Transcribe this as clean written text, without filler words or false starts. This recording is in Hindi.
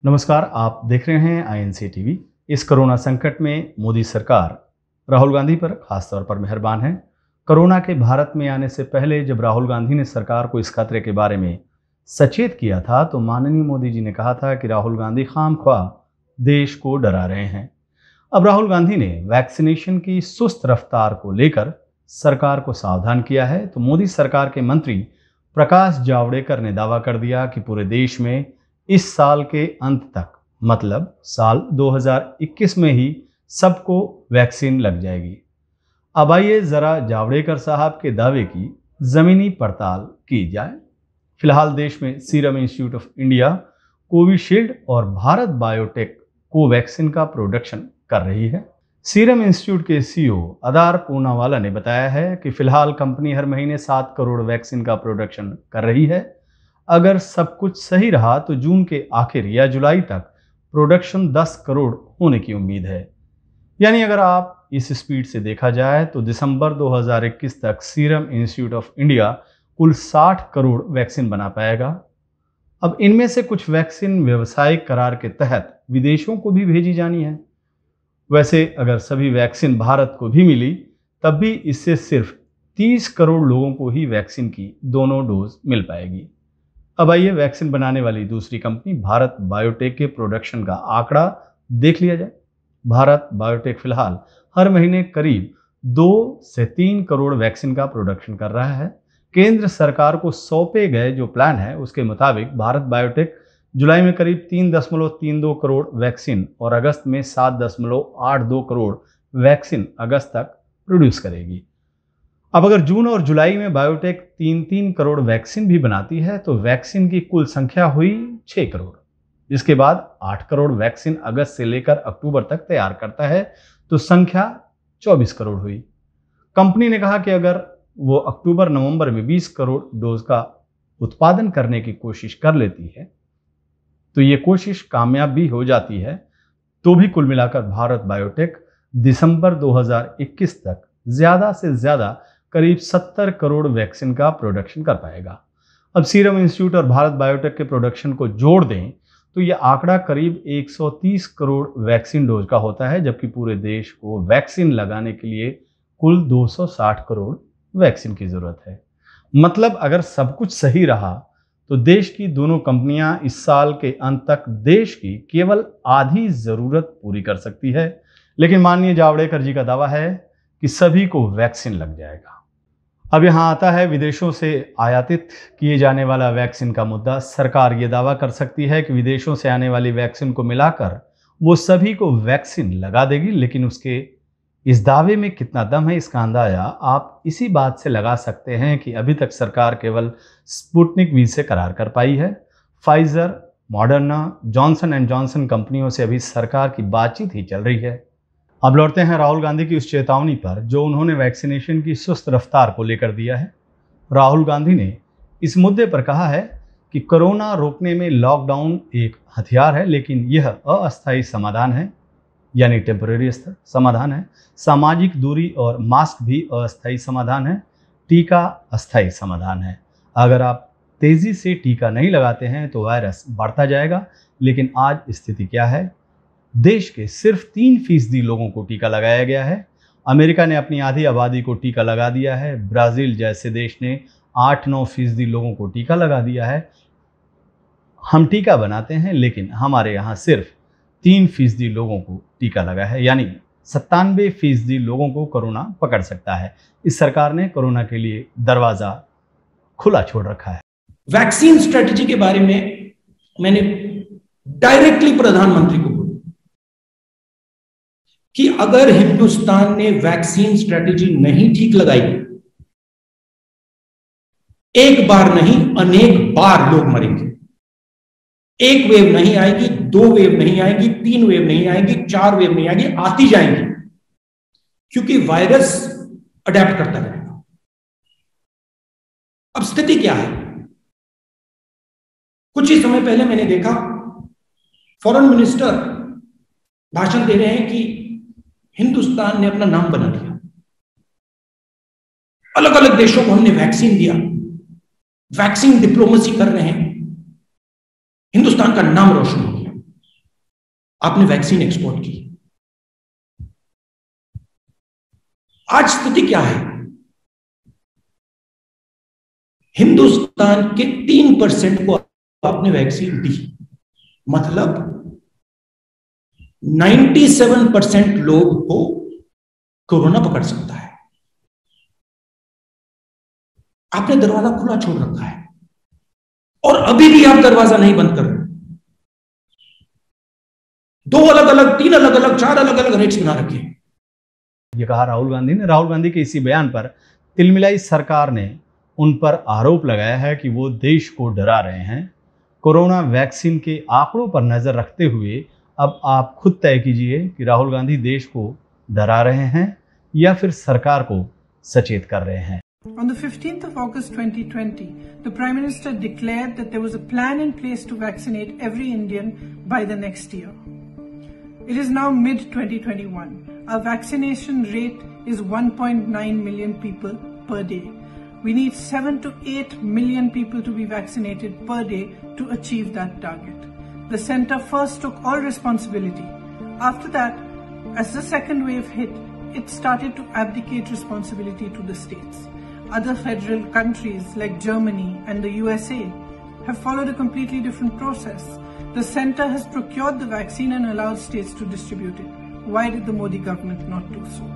नमस्कार, आप देख रहे हैं आईएनसी टीवी। इस कोरोना संकट में मोदी सरकार राहुल गांधी पर खासतौर पर मेहरबान है। कोरोना के भारत में आने से पहले जब राहुल गांधी ने सरकार को इस खतरे के बारे में सचेत किया था तो माननीय मोदी जी ने कहा था कि राहुल गांधी खामख्वाह देश को डरा रहे हैं। अब राहुल गांधी ने वैक्सीनेशन की सुस्त रफ्तार को लेकर सरकार को सावधान किया है। तो मोदी सरकार के मंत्री प्रकाश जावड़ेकर ने दावा कर दिया कि पूरे देश में इस साल के अंत तक, मतलब साल 2021 में ही सबको वैक्सीन लग जाएगी। अब आइए जरा जावड़ेकर साहब के दावे की जमीनी पड़ताल की जाए। फिलहाल देश में serum institute of India Covishield और भारत बायोटेक कोवैक्सीन का प्रोडक्शन कर रही है। सीरम इंस्टीट्यूट के सीईओ अदार पूनावाला ने बताया है कि फिलहाल कंपनी हर महीने 7 करोड़ वैक्सीन का प्रोडक्शन कर रही है। अगर सब कुछ सही रहा तो जून के आखिर या जुलाई तक प्रोडक्शन 10 करोड़ होने की उम्मीद है। यानी अगर आप इस स्पीड से देखा जाए तो दिसंबर 2021 तक सीरम इंस्टीट्यूट ऑफ इंडिया कुल 60 करोड़ वैक्सीन बना पाएगा। अब इनमें से कुछ वैक्सीन व्यावसायिक करार के तहत विदेशों को भी भेजी जानी है। वैसे अगर सभी वैक्सीन भारत को भी मिली तब भी इससे सिर्फ 30 करोड़ लोगों को ही वैक्सीन की दोनों डोज मिल पाएगी। अब आइए वैक्सीन बनाने वाली दूसरी कंपनी भारत बायोटेक के प्रोडक्शन का आंकड़ा देख लिया जाए। भारत बायोटेक फिलहाल हर महीने करीब 2 से 3 करोड़ वैक्सीन का प्रोडक्शन कर रहा है। केंद्र सरकार को सौंपे गए जो प्लान है उसके मुताबिक भारत बायोटेक जुलाई में करीब 3.32 करोड़ वैक्सीन और अगस्त में 7.82 करोड़ वैक्सीन अगस्त तक प्रोड्यूस करेगी। अब अगर जून और जुलाई में बायोटेक 3 करोड़ वैक्सीन भी बनाती है तो वैक्सीन की कुल संख्या हुई 6 करोड़। इसके बाद 8 करोड़ वैक्सीन अगस्त से लेकर अक्टूबर तक तैयार करता है तो संख्या 24 करोड़ हुई। कंपनी ने कहा कि अगर वो अक्टूबर नवंबर में 20 करोड़ डोज का उत्पादन करने की कोशिश कर लेती है तो ये कोशिश कामयाब भी हो जाती है तो भी कुल मिलाकर भारत बायोटेक दिसंबर 2021 तक ज्यादा से ज्यादा करीब 70 करोड़ वैक्सीन का प्रोडक्शन कर पाएगा। अब सीरम इंस्टीट्यूट और भारत बायोटेक के प्रोडक्शन को जोड़ दें तो यह आंकड़ा करीब 130 करोड़ वैक्सीन डोज का होता है, जबकि पूरे देश को वैक्सीन लगाने के लिए कुल 260 करोड़ वैक्सीन की जरूरत है। मतलब अगर सब कुछ सही रहा तो देश की दोनों कंपनियां इस साल के अंत तक देश की केवल आधी जरूरत पूरी कर सकती है। लेकिन माननीय जावड़ेकर जी का दावा है कि सभी को वैक्सीन लग जाएगा। अब यहाँ आता है विदेशों से आयातित किए जाने वाला वैक्सीन का मुद्दा। सरकार ये दावा कर सकती है कि विदेशों से आने वाली वैक्सीन को मिलाकर वो सभी को वैक्सीन लगा देगी, लेकिन उसके इस दावे में कितना दम है इसका अंदाजा आप इसी बात से लगा सकते हैं कि अभी तक सरकार केवल स्पुतनिक वी से करार कर पाई है। Pfizer, Moderna, Johnson and Johnson कंपनियों से अभी सरकार की बातचीत ही चल रही है। अब लौटते हैं राहुल गांधी की उस चेतावनी पर जो उन्होंने वैक्सीनेशन की सुस्त रफ्तार को लेकर दिया है। राहुल गांधी ने इस मुद्दे पर कहा है कि कोरोना रोकने में लॉकडाउन एक हथियार है, लेकिन यह अस्थायी समाधान है, यानी टेम्परेरी समाधान है। सामाजिक दूरी और मास्क भी अस्थायी समाधान है, टीका अस्थायी समाधान है। अगर आप तेजी से टीका नहीं लगाते हैं तो वायरस बढ़ता जाएगा। लेकिन आज स्थिति क्या है? देश के सिर्फ 3% लोगों को टीका लगाया गया है। अमेरिका ने अपनी आधी आबादी को टीका लगा दिया है। ब्राजील जैसे देश ने 8-9% लोगों को टीका लगा दिया है। हम टीका बनाते हैं लेकिन हमारे यहाँ सिर्फ 3% लोगों को टीका लगा है, यानी 97% लोगों को कोरोना पकड़ सकता है। इस सरकार ने कोरोना के लिए दरवाजा खुला छोड़ रखा है। वैक्सीन स्ट्रेटेजी के बारे में मैंने डायरेक्टली प्रधानमंत्री को बोला कि अगर हिंदुस्तान ने वैक्सीन स्ट्रेटेजी नहीं ठीक लगाई, एक बार नहीं अनेक बार लोग मरेंगे। एक वेव नहीं आएगी, 2 वेव नहीं आएगी, 3 वेव नहीं आएगी, 4 वेव नहीं आएगी, आती जाएंगी, क्योंकि वायरस अडेप्ट करता रहेगा। अब स्थिति क्या है? कुछ ही समय पहले मैंने देखा फॉरेन मिनिस्टर भाषण दे रहे हैं कि हिंदुस्तान ने अपना नाम बना दिया, अलग अलग देशों को हमने वैक्सीन दिया, वैक्सीन डिप्लोमेसी कर रहे हैं, हिंदुस्तान का नाम रोशन हो गया। आपने वैक्सीन एक्सपोर्ट की। आज स्थिति क्या है? हिंदुस्तान के 3% को आपने वैक्सीन दी, मतलब 97% लोग को कोरोना पकड़ सकता है। आपने दरवाजा खुला छोड़ रखा है और अभी भी आप दरवाजा नहीं बंद कर रहे। 2 अलग अलग, 3 अलग अलग, 4 अलग अलग रेट्स बना रखे हैं। ये कहा राहुल गांधी ने। राहुल गांधी के इसी बयान पर तिलमिलाई सरकार ने उन पर आरोप लगाया है कि वो देश को डरा रहे हैं। कोरोना वैक्सीन के आंकड़ों पर नजर रखते हुए अब आप खुद तय कीजिए कि राहुल गांधी देश को डरा रहे हैं या फिर सरकार को सचेत कर रहे हैं। On the 15th of August 2020, the Prime Minister declared that there was a plan in place to vaccinate every Indian by the next year. It is now mid-2021. Our vaccination rate is 1.9 million people per day. We need 7 to 8 million people to be vaccinated per day to achieve that target. The centre first took all responsibility. After that, as the second wave hit, it started to abdicate responsibility to the states. Other federal countries like Germany and the USA have followed a completely different process. The centre has procured the vaccine and allowed states to distribute it. Why did the Modi government not do so?